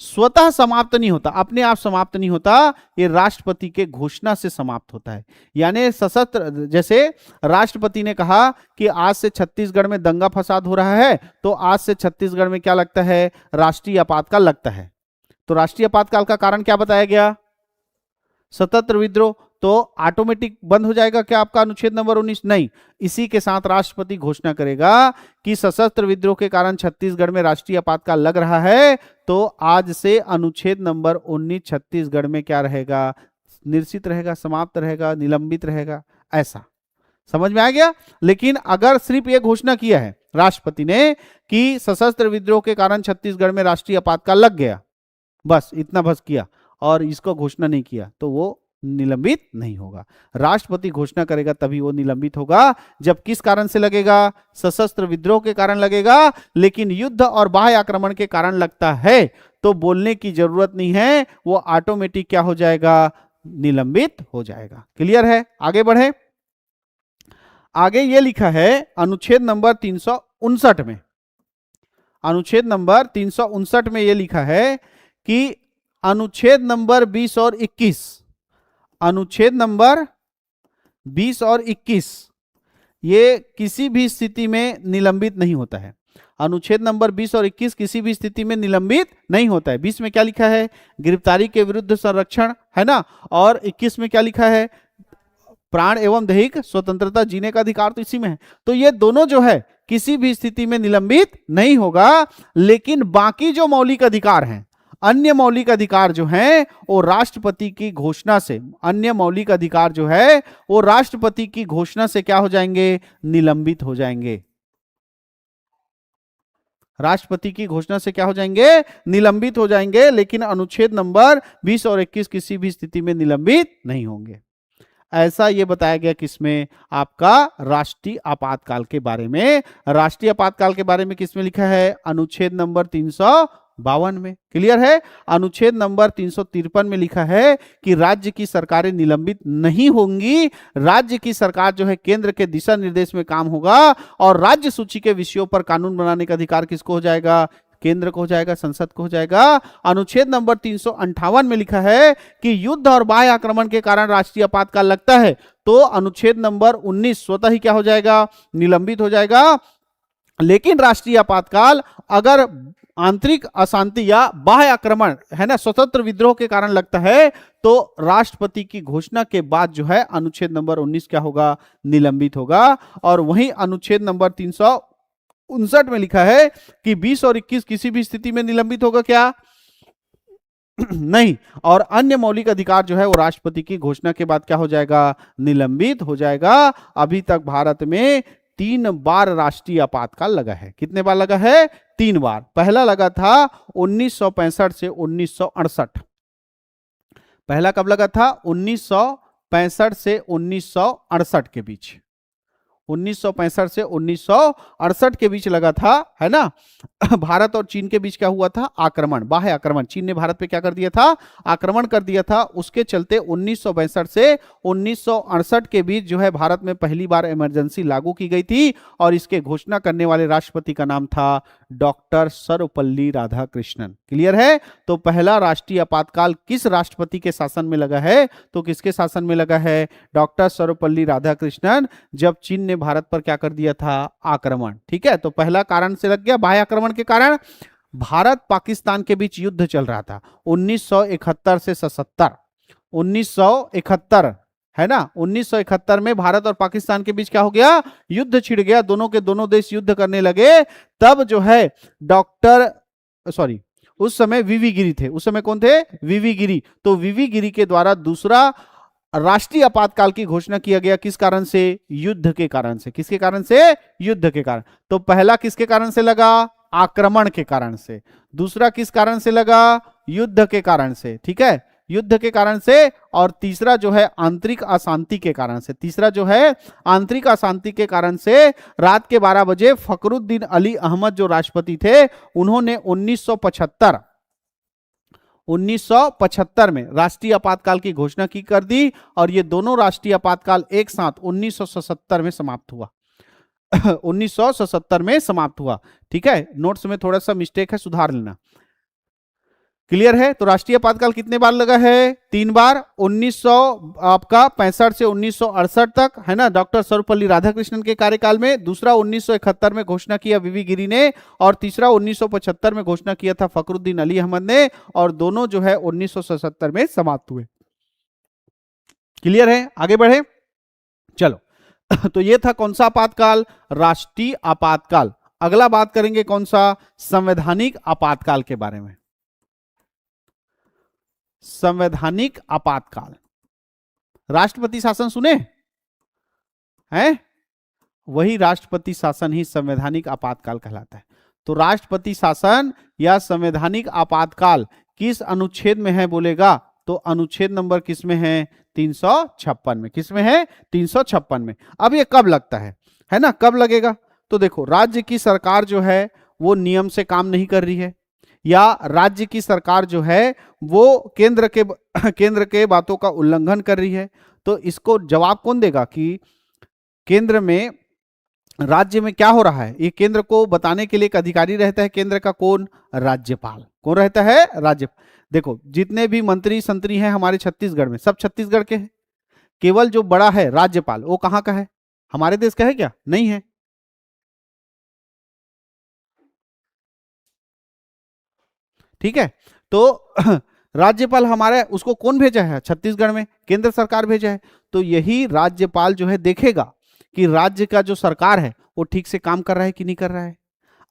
स्वतः समाप्त नहीं होता, अपने आप समाप्त नहीं होता, ये राष्ट्रपति के घोषणा से समाप्त होता है। यानी सशस्त्र, जैसे राष्ट्रपति ने कहा कि आज से छत्तीसगढ़ में दंगा फसाद हो रहा है, तो आज से छत्तीसगढ़ में क्या लगता है, राष्ट्रीय आपातकाल लगता है। तो राष्ट्रीय आपातकाल का कारण क्या बताया गया, सतत्र विद्रोह, तो ऑटोमेटिक बंद हो जाएगा क्या आपका अनुच्छेद नंबर 19? नहीं, इसी के साथ राष्ट्रपति घोषणा करेगा कि सशस्त्र विद्रोह के कारण छत्तीसगढ़ में राष्ट्रीय आपातकाल लग रहा है, तो आज से अनुच्छेद नंबर 19 छत्तीसगढ़ में क्या रहेगा, निरसित रहेगा, समाप्त रहेगा, निलंबित रहेगा। ऐसा समझ में आ गया। लेकिन अगर सिर्फ ये घोषणा किया है राष्ट्रपति ने कि सशस्त्र विद्रोह के कारण छत्तीसगढ़ में राष्ट्रीय आपातकाल लग गया, बस इतना बस किया और इसको घोषणा नहीं किया, तो वो निलंबित नहीं होगा। राष्ट्रपति घोषणा करेगा तभी वो निलंबित होगा। जब किस कारण से लगेगा, सशस्त्र विद्रोह के कारण लगेगा। लेकिन युद्ध और बाह्य आक्रमण के कारण लगता है तो बोलने की जरूरत नहीं है, वो ऑटोमेटिक क्या हो जाएगा, निलंबित हो जाएगा। क्लियर है? आगे बढ़े। आगे ये लिखा है अनुच्छेद नंबर 359 में, अनुच्छेद नंबर 359 में ये लिखा है कि अनुच्छेद नंबर 20 और 21, अनुच्छेद नंबर 20 और 21 ये किसी भी स्थिति में निलंबित नहीं होता है। अनुच्छेद नंबर 20 और 21 किसी भी स्थिति में निलंबित नहीं होता है। 20 में क्या लिखा है, गिरफ्तारी के विरुद्ध संरक्षण, है ना, और 21 में क्या लिखा है, प्राण एवं दैहिक स्वतंत्रता जीने का अधिकार, तो इसी में है। तो ये दोनों जो है किसी भी स्थिति में निलंबित नहीं होगा। लेकिन बाकी जो मौलिक अधिकार हैं, अन्य मौलिक अधिकार जो हैं वो राष्ट्रपति की घोषणा से, अन्य मौलिक अधिकार जो है वो राष्ट्रपति की घोषणा से क्या हो जाएंगे, निलंबित हो जाएंगे। राष्ट्रपति की घोषणा से क्या हो जाएंगे, निलंबित हो जाएंगे। लेकिन अनुच्छेद नंबर 20 और 21 किसी भी स्थिति में निलंबित नहीं होंगे। ऐसा ये बताया गया किसमें, आपका राष्ट्रीय आपातकाल के बारे में। राष्ट्रीय आपातकाल के बारे में किसमें लिखा है, अनुच्छेद नंबर 352 में। क्लियर है? अनुच्छेद नंबर 353 में लिखा है कि राज्य की सरकारें निलंबित नहीं होंगी। राज्य की सरकार जो है केंद्र के दिशा निर्देश में काम होगा और राज्य सूची के विषयों पर कानून बनाने का अधिकार किसको हो जाएगा, केंद्र को हो जाएगा, संसद को हो जाएगा। अनुच्छेद नंबर 358 में लिखा है कि युद्ध और बाह्य आक्रमण के कारण राष्ट्रीय आपातकाल लगता है, तो अनुच्छेद नंबर 19 स्वतः ही क्या हो जाएगा, निलंबित हो जाएगा। लेकिन राष्ट्रीय आपातकाल अगर आंतरिक अशांति या बाह्य आक्रमण, है ना, स्वतंत्र विद्रोह के कारण लगता है, तो राष्ट्रपति की घोषणा के बाद जो है अनुच्छेद नंबर 19 क्या होगा, निलंबित होगा। और वहीं अनुच्छेद नंबर 359 में लिखा है कि 20 और 21 किसी भी स्थिति में निलंबित होगा क्या, नहीं। और अन्य मौलिक अधिकार जो है वो राष्ट्रपति की घोषणा के बाद क्या हो जाएगा, निलंबित हो जाएगा। अभी तक भारत में 3 बार राष्ट्रीय आपातकाल लगा है। कितने बार लगा है, 3 बार। पहला लगा था 1965 से 1968। पहला कब लगा था, 1965 से 1968 के बीच, 1965 से 1968 के बीच लगा था, है ना। भारत और चीन के बीच क्या हुआ था, आक्रमण, बाह्य आक्रमण। चीन ने भारत पे क्या कर दिया था, आक्रमण कर दिया था। उसके चलते 1962 से 1968 के बीच जो है भारत में पहली बार इमरजेंसी लागू की गई थी और इसके घोषणा करने वाले राष्ट्रपति का नाम था डॉक्टर सर्वपल्ली राधाकृष्णन। क्लियर है? तो पहला राष्ट्रीय आपातकाल किस राष्ट्रपति के शासन में लगा है, तो किसके शासन में लगा है, डॉक्टर सर्वपल्ली राधाकृष्णन, जब चीन ने भारत पर क्या कर दिया था, आक्रमण। ठीक है, तो पहला कारण से लग गया, बाह्य आक्रमण के कारण। भारत पाकिस्तान के बीच युद्ध चल रहा था 1971 से 77, 1971, है ना। 1971 में भारत और पाकिस्तान के बीच क्या हो गया, युद्ध छिड़ गया, दोनों के दोनों देश युद्ध करने लगे। तब जो है उस समय वीवी गिरी थे। उस समय कौन थे, वीवी गिरी। तो वीवी गिरी के द्वारा दूसरा राष्ट्रीय आपातकाल की घोषणा किया गया, किस कारण से, युद्ध के कारण से। किसके कारण से, युद्ध के कारण। तो पहला किसके कारण से लगा, आक्रमण के कारण से। दूसरा किस कारण से लगा, युद्ध के कारण से। ठीक है, युद्ध के कारण से। और तीसरा जो है आंतरिक अशांति के कारण से। तीसरा जो है आंतरिक अशांति के कारण से रात के 12 बजे फखरुद्दीन अली अहमद जो राष्ट्रपति थे, उन्होंने 1975 में राष्ट्रीय आपातकाल की घोषणा की कर दी और ये दोनों राष्ट्रीय आपातकाल एक साथ 1977 में समाप्त हुआ। 1977 में समाप्त हुआ। ठीक है, नोट्स में थोड़ा सा मिस्टेक है, सुधार लेना। क्लियर है? तो राष्ट्रीय आपातकाल कितने बार लगा है? 3 बार। 1900 आपका 65 से 1968 तक, है ना, डॉक्टर सर्वपल्ली राधाकृष्णन के कार्यकाल में। दूसरा 1971 में घोषणा किया वीवी गिरी ने, और तीसरा 1975 में घोषणा किया था फखरुद्दीन अली अहमद ने, और दोनों जो है 1977 में समाप्त हुए। क्लियर है? आगे बढ़े, चलो। तो ये था कौन सा आपातकाल? राष्ट्रीय आपातकाल। अगला बात करेंगे कौन सा? संवैधानिक आपातकाल के बारे में। संवैधानिक आपातकाल, राष्ट्रपति शासन सुने हैं? वही राष्ट्रपति शासन ही संवैधानिक आपातकाल कहलाता है। तो राष्ट्रपति शासन या संवैधानिक आपातकाल किस अनुच्छेद में है बोलेगा? तो अनुच्छेद नंबर किस में है? 356 में। किस में है? 356 में। अब ये कब लगता है ना, कब लगेगा? तो देखो, राज्य की सरकार जो है वो नियम से काम नहीं कर रही है, या राज्य की सरकार जो है वो केंद्र के बातों का उल्लंघन कर रही है, तो इसको जवाब कौन देगा कि केंद्र में, राज्य में क्या हो रहा है? ये केंद्र को बताने के लिए एक अधिकारी रहता है केंद्र का, कौन? राज्यपाल। कौन रहता है? राज्यपाल। देखो, जितने भी मंत्री संतरी हैं हमारे छत्तीसगढ़ में, सब छत्तीसगढ़ के हैं। केवल जो बड़ा है राज्यपाल, वो कहाँ का है? हमारे देश का है क्या? नहीं है। ठीक है, तो राज्यपाल हमारे, उसको कौन भेजा है? छत्तीसगढ़ में केंद्र सरकार भेजा है। तो यही राज्यपाल जो है देखेगा कि राज्य का जो सरकार है वो ठीक से काम कर रहा है कि नहीं कर रहा है।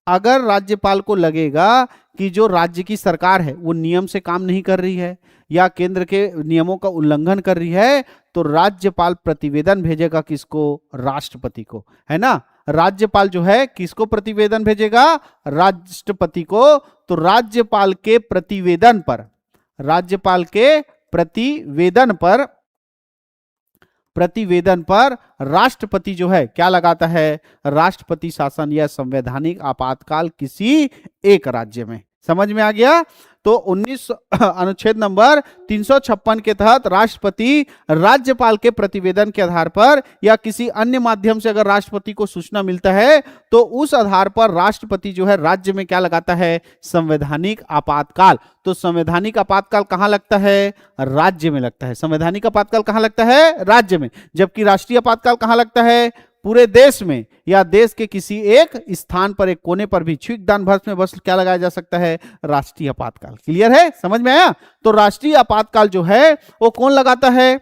अगर राज्यपाल को लगेगा कि जो राज्य की सरकार है वो नियम से काम नहीं कर रही है या केंद्र के नियमों का उल्लंघन कर रही है, तो राज्यपाल प्रतिवेदन भेजेगा किसको? राष्ट्रपति को, है ना। राज्यपाल जो है किसको प्रतिवेदन भेजेगा? राष्ट्रपति को। तो राज्यपाल के प्रतिवेदन पर, प्रतिवेदन पर राष्ट्रपति जो है क्या लगाता है? राष्ट्रपति शासन या संवैधानिक आपातकाल किसी एक राज्य में। समझ में आ गया? तो अनुच्छेद नंबर 356 के तहत राष्ट्रपति राज्यपाल के प्रतिवेदन के आधार पर या किसी अन्य माध्यम से अगर राष्ट्रपति को सूचना मिलता है, तो उस आधार पर राष्ट्रपति जो है राज्य में क्या लगाता है? संवैधानिक आपातकाल। तो संवैधानिक आपातकाल कहां लगता है? राज्य में लगता है। संवैधानिक आपातकाल कहां लगता है? राज्य में। जबकि राष्ट्रीय आपातकाल कहां लगता है? पूरे देश में, या देश के किसी एक स्थान पर, एक कोने पर भी छुक दान भस्म में बस क्या लगाया जा सकता है? राष्ट्रीय आपातकाल। क्लियर है? समझ में आया? तो राष्ट्रीय आपातकाल जो है वो कौन लगाता है?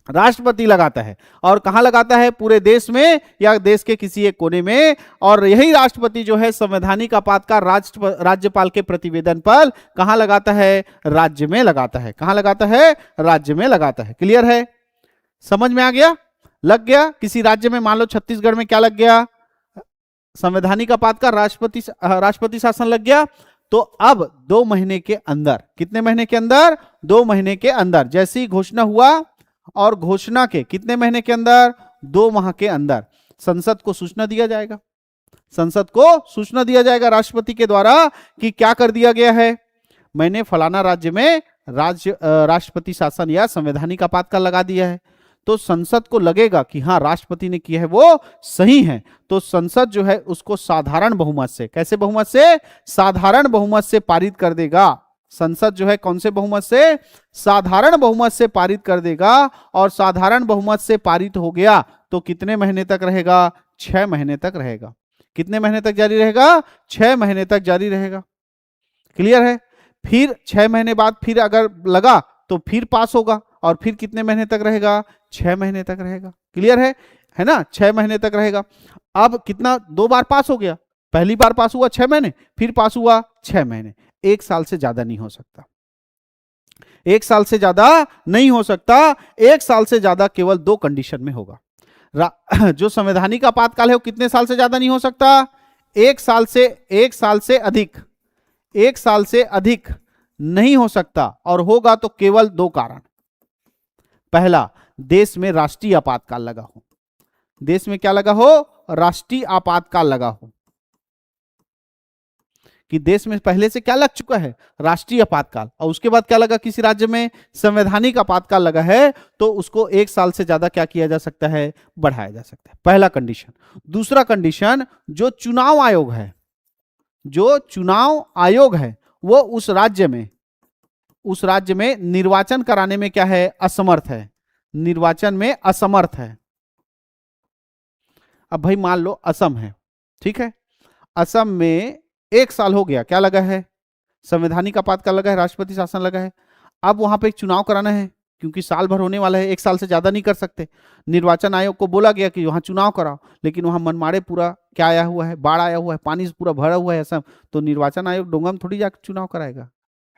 राष्ट्रपति लगाता है। और कहां लगाता है? पूरे देश में या देश के किसी एक कोने में। और यही राष्ट्रपति जो है संवैधानिक आपातकाल राज्यपाल के प्रतिवेदन पर कहां लगाता है? राज्य में लगाता है। कहां लगाता है? राज्य में लगाता है। क्लियर है? समझ में आ गया? लग गया? किसी राज्य में, मान लो छत्तीसगढ़ में क्या लग गया? संवैधानिक आपातकाल, राष्ट्रपति शासन लग गया। तो अब 2 महीने के अंदर, कितने महीने के अंदर? 2 महीने के अंदर, जैसे ही घोषणा हुआ और घोषणा के कितने महीने के अंदर? 2 माह के अंदर संसद को सूचना दिया जाएगा। संसद को सूचना दिया जाएगा राष्ट्रपति के द्वारा कि क्या कर दिया गया है, मैंने फलाना राज्य में राष्ट्रपति शासन या संवैधानिक आपातकाल लगा दिया है। तो संसद को लगेगा कि हाँ राष्ट्रपति ने किया है वो सही है, तो संसद जो है उसको साधारण बहुमत से, कैसे बहुमत से? साधारण बहुमत से पारित कर देगा। संसद जो है कौन से बहुमत से? साधारण बहुमत से पारित कर देगा। और साधारण बहुमत से पारित हो गया तो कितने महीने तक रहेगा? 6 महीने तक रहेगा। कितने महीने तक जारी रहेगा? 6 महीने तक जारी रहेगा। क्लियर है? फिर 6 महीने बाद फिर अगर लगा तो फिर पास होगा, और फिर कितने महीने तक रहेगा? 6 महीने तक रहेगा। क्लियर है ना? 6 महीने तक रहेगा। अब कितना, 2 बार पास हो गया। पहली बार पास हुआ 6 महीने, फिर पास हुआ 6 महीने। 1 साल से ज्यादा नहीं हो सकता। 1 साल से ज्यादा नहीं हो सकता। 1 साल से ज्यादा केवल 2 कंडीशन में होगा। जो संवैधानिक आपातकाल है वो कितने साल से ज्यादा नहीं हो सकता? 1 साल से अधिक, 1 साल से अधिक नहीं हो सकता। और होगा तो केवल 2 कारण। पहला, देश में राष्ट्रीय आपातकाल लगा हो। देश में क्या लगा हो? राष्ट्रीय आपातकाल लगा हो। कि देश में पहले से क्या लग चुका है, राष्ट्रीय आपातकाल, और उसके बाद क्या लगा, किसी राज्य में संवैधानिक आपातकाल लगा है, तो उसको 1 साल से ज्यादा क्या किया जा सकता है, बढ़ाया जा सकता है। पहला कंडीशन। दूसरा कंडीशन, जो चुनाव आयोग है, जो चुनाव आयोग है वो उस राज्य में निर्वाचन कराने में क्या है, असमर्थ है, निर्वाचन में असमर्थ है। अब भाई मान लो असम है, ठीक है, असम में 1 साल हो गया, क्या लगा है, संवैधानिक आपातकाल लगा है, राष्ट्रपति शासन लगा है। अब वहां पे एक चुनाव कराना है, क्योंकि साल भर होने वाला है, 1 साल से ज्यादा नहीं कर सकते। निर्वाचन आयोग को बोला गया कि वहां चुनाव कराओ, लेकिन वहां मनमाड़े पूरा क्या आया हुआ है, बाढ़ आया हुआ है, पानी से पूरा भरा हुआ है असम, तो निर्वाचन आयोग डोंगम थोड़ी जाकर चुनाव कराएगा,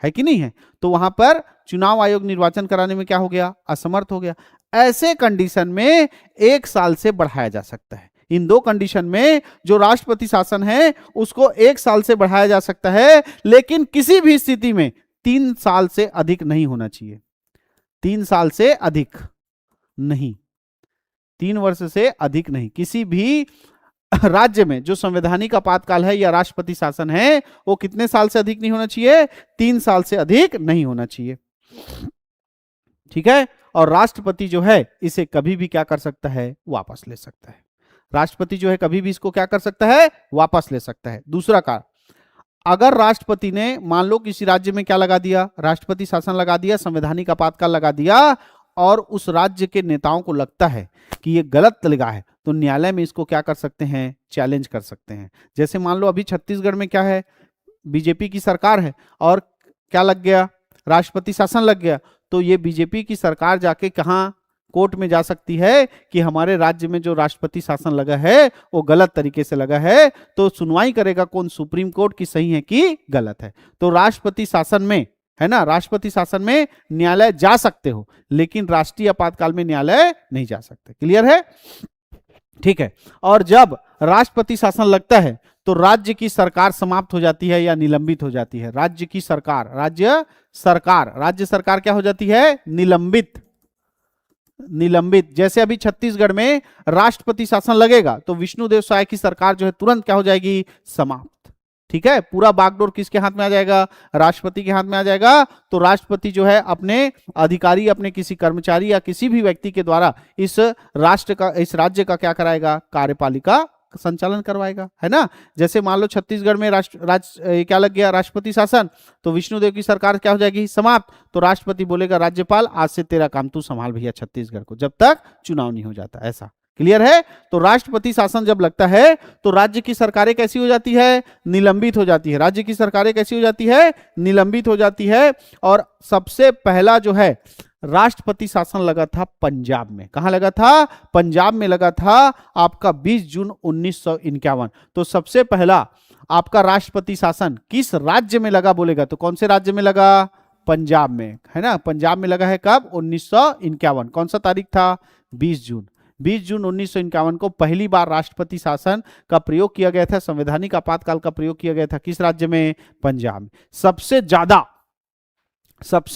है कि नहीं है। तो वहां पर चुनाव आयोग निर्वाचन कराने में क्या हो गया, असमर्थ हो गया। ऐसे कंडीशन में 1 साल से बढ़ाया जा सकता है। इन दो कंडीशन में जो राष्ट्रपति शासन है उसको 1 साल से बढ़ाया जा सकता है, लेकिन किसी भी स्थिति में 3 साल से अधिक नहीं होना चाहिए, 3 साल से अधिक नहीं, 3 वर्ष से अधिक नहीं। किसी भी राज्य में जो संवैधानिक आपातकाल है या राष्ट्रपति शासन है वो कितने साल से अधिक नहीं होना चाहिए, 3 साल से अधिक नहीं होना चाहिए, ठीक है। और राष्ट्रपति जो है इसे कभी भी क्या कर सकता है, वापस ले सकता है। राष्ट्रपति जो है कभी भी इसको क्या कर सकता है, वापस ले सकता है। दूसरा कारण, अगर राष्ट्रपति ने मान लो किसी राज्य में क्या लगा दिया, राष्ट्रपति शासन लगा दिया, संवैधानिक आपातकाल लगा दिया, और उस राज्य के नेताओं को लगता है कि ये गलत लगा है, तो न्यायालय में इसको क्या कर सकते हैं, चैलेंज कर सकते हैं। जैसे मान लो अभी छत्तीसगढ़ में क्या है, बीजेपी की सरकार है और क्या लग गया, राष्ट्रपति शासन लग गया, तो ये बीजेपी की सरकार जाके कहां, कोर्ट में जा सकती है कि हमारे राज्य में जो राष्ट्रपति शासन लगा है वो गलत तरीके से लगा है। तो सुनवाई करेगा कौन, सुप्रीम कोर्ट की सही है कि गलत है। तो राष्ट्रपति शासन में, है ना, राष्ट्रपति शासन में न्यायालय जा सकते हो, लेकिन राष्ट्रीय आपातकाल में न्यायालय नहीं जा सकते। क्लियर है, ठीक है। और जब राष्ट्रपति शासन लगता है तो राज्य की सरकार समाप्त हो जाती है या निलंबित हो जाती है। राज्य की सरकार, राज्य सरकार क्या हो जाती है, निलंबित। जैसे अभी छत्तीसगढ़ में राष्ट्रपति शासन लगेगा तो विष्णुदेव साय की सरकार जो है तुरंत क्या हो जाएगी, समाप्त, ठीक है। पूरा बागडोर किसके हाथ में आ जाएगा, राष्ट्रपति के हाथ में आ जाएगा। तो राष्ट्रपति जो है अपने अधिकारी, अपने किसी कर्मचारी या किसी भी व्यक्ति के द्वारा इस राज्य का क्या कराएगा, कार्यपालिका संचालन करवाएगा, है ना। जैसे मान लो छत्तीसगढ़ में क्या लग गया, राष्ट्रपति शासन, तो विष्णुदेव की सरकार क्या हो जाएगी, समाप्त। तो राष्ट्रपति बोलेगा राज्यपाल आज से तेरा काम तू संभाल भैया छत्तीसगढ़ को, जब तक चुनाव नहीं हो जाता। ऐसा क्लियर है। तो राष्ट्रपति शासन जब लगता है तो राज्य की सरकारें कैसी हो जाती है, निलंबित हो जाती है। राज्य की सरकारें कैसी हो जाती है, निलंबित हो जाती है। और सबसे पहला जो है राष्ट्रपति शासन लगा था पंजाब में। कहां लगा था, पंजाब में लगा था आपका 20 जून 1951। तो सबसे पहला आपका राष्ट्रपति शासन किस राज्य में लगा बोलेगा तो कौन से राज्य में लगा, पंजाब में, है ना। पंजाब में लगा है कब, 1951। कौन सा तारीख था, 20 जून। 20 जून 1951 को पहली बार राष्ट्रपति शासन का प्रयोग किया गया था, संवैधानिक आपातकाल का प्रयोग किया गया था। किस राज्य में, पंजाब में। सबसे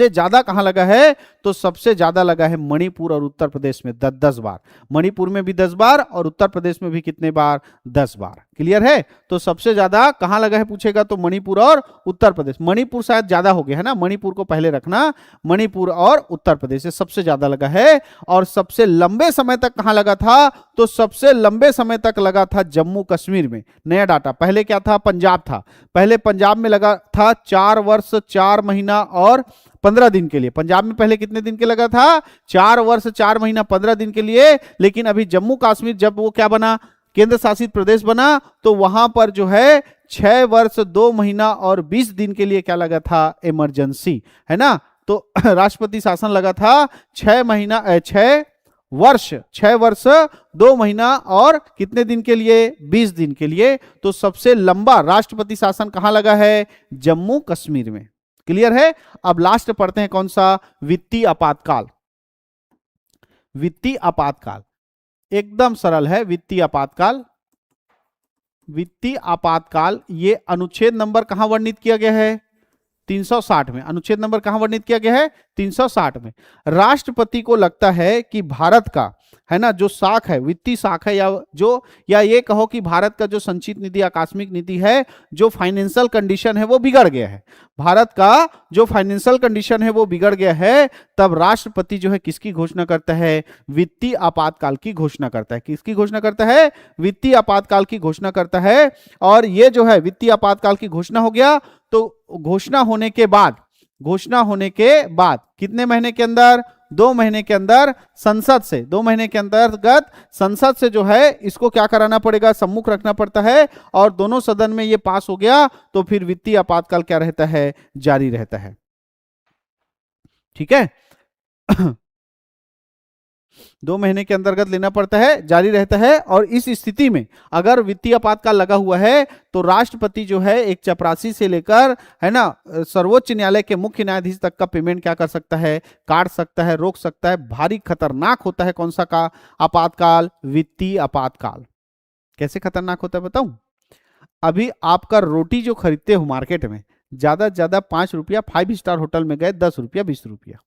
ज्यादा कहां लगा है, तो सबसे ज्यादा लगा है मणिपुर और उत्तर प्रदेश में 10 बार। मणिपुर में भी 10 बार और उत्तर प्रदेश में भी कितने बार, 10 बार। क्लियर है। तो सबसे ज्यादा कहां लगा है पूछेगा तो मणिपुर और उत्तर प्रदेश। मणिपुर शायद ज्यादा हो गया है ना, मणिपुर को पहले रखना। मणिपुर और उत्तर प्रदेश सबसे ज्यादा लगा है। और सबसे लंबे समय तक कहां लगा था, तो सबसे लंबे समय तक लगा था जम्मू कश्मीर में। नया डाटा, पहले क्या था, पंजाब था। पहले पंजाब में लगा था 4 वर्ष 4 महीना और 15 दिन के लिए। पंजाब में पहले कितने दिन के लगा था, 4 वर्ष 4 महीना 15 दिन के लिए। लेकिन अभी जम्मू कश्मीर जब वो क्या बना, केंद्र शासित प्रदेश बना, तो वहां पर जो है 6 वर्ष 2 महीना और 20 दिन के लिए क्या लगा था, इमरजेंसी, है ना। तो राष्ट्रपति शासन लगा था 6 वर्ष 2 महीना और कितने दिन के लिए, 20 दिन के लिए। तो सबसे लंबा राष्ट्रपति शासन कहां लगा है, जम्मू कश्मीर में। क्लियर है। अब लास्ट पढ़ते हैं कौन सा, वित्तीय आपातकाल। वित्तीय आपातकाल एकदम सरल है। वित्तीय आपातकाल, वित्तीय आपातकाल ये अनुच्छेद नंबर कहां वर्णित किया गया है, 360 में। अनुच्छेद नंबर कहां वर्णित किया गया है, 360 में। राष्ट्रपति को लगता है कि भारत का है ना, जो साख है, वित्तीय साख है, या ये कहो कि भारत का जो संचित निधि आकस्मिक निधि है, जो फाइनेंशियल कंडीशन है वो बिगड़ गया है, भारत का जो फाइनेंशियल कंडीशन है वो बिगड़ गया है, तब राष्ट्रपति जो है किसकी घोषणा करता है? वित्तीय आपातकाल की घोषणा करता है। किसकी घोषणा करता है? वित्तीय आपातकाल की घोषणा करता है। और ये जो है वित्तीय आपातकाल की घोषणा हो गया, तो घोषणा होने के बाद कितने महीने के अंदर? 2 महीने के अंदर संसद से, 2 महीने के अंतर्गत संसद से जो है इसको क्या कराना पड़ेगा? सम्मुख रखना पड़ता है। और दोनों सदन में ये पास हो गया तो फिर वित्तीय आपातकाल क्या रहता है? जारी रहता है। ठीक है। 2 महीने के अंतर्गत लेना पड़ता है, जारी रहता है। और इस स्थिति में अगर वित्तीय आपातकाल लगा हुआ है तो राष्ट्रपति जो है एक चपरासी से लेकर, है ना, सर्वोच्च न्यायालय के मुख्य न्यायाधीश तक का पेमेंट क्या कर सकता है? काट सकता है, रोक सकता है। भारी खतरनाक होता है कौन सा का आपातकाल? वित्तीय आपातकाल। कैसे खतरनाक होता है बताऊं? अभी आपका रोटी जो खरीदते हो मार्केट में, ज्यादा से ज्यादा 5 रुपया, 5 स्टार होटल में गए 10 रुपया, 20 रुपया,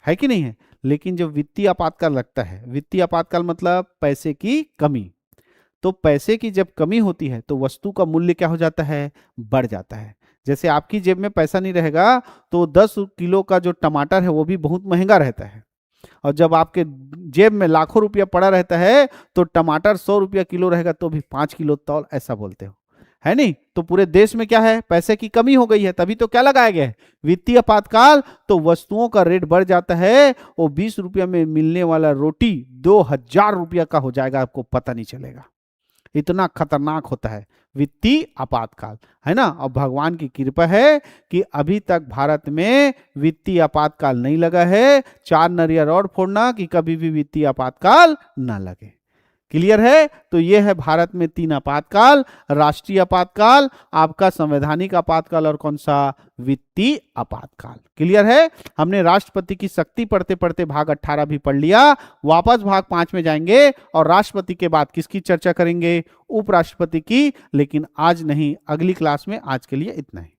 है कि नहीं है? लेकिन जब वित्तीय आपातकाल लगता है, वित्तीय आपातकाल मतलब पैसे की कमी, तो पैसे की जब कमी होती है तो वस्तु का मूल्य क्या हो जाता है? बढ़ जाता है। जैसे आपकी जेब में पैसा नहीं रहेगा तो 10 किलो का जो टमाटर है वो भी बहुत महंगा रहता है, और जब आपके जेब में लाखों रुपया पड़ा रहता है तो टमाटर 100 रुपया किलो रहेगा तो भी 5 किलो तौल, ऐसा बोलते हो, है नहीं? तो पूरे देश में क्या है? पैसे की कमी हो गई है, तभी तो क्या लगाया गया है? वित्तीय आपातकाल। तो वस्तुओं का रेट बढ़ जाता है, वो 20 रुपया में मिलने वाला रोटी 2000 रुपया का हो जाएगा, आपको पता नहीं चलेगा। इतना खतरनाक होता है वित्तीय आपातकाल, है ना। और भगवान की कृपा है कि अभी तक भारत में वित्तीय आपातकाल नहीं लगा है। 4 नरियर और फोड़ना कि कभी भी वित्तीय आपातकाल ना लगे। क्लियर है? तो ये है भारत में 3 आपातकाल: राष्ट्रीय आपातकाल, आपका संवैधानिक आपातकाल, और कौन सा? वित्तीय आपातकाल। क्लियर है? हमने राष्ट्रपति की शक्ति पढ़ते पढ़ते भाग 18 भी पढ़ लिया। वापस भाग 5 में जाएंगे और राष्ट्रपति के बाद किसकी चर्चा करेंगे? उपराष्ट्रपति की। लेकिन आज नहीं, अगली क्लास में। आज के लिए इतना ही।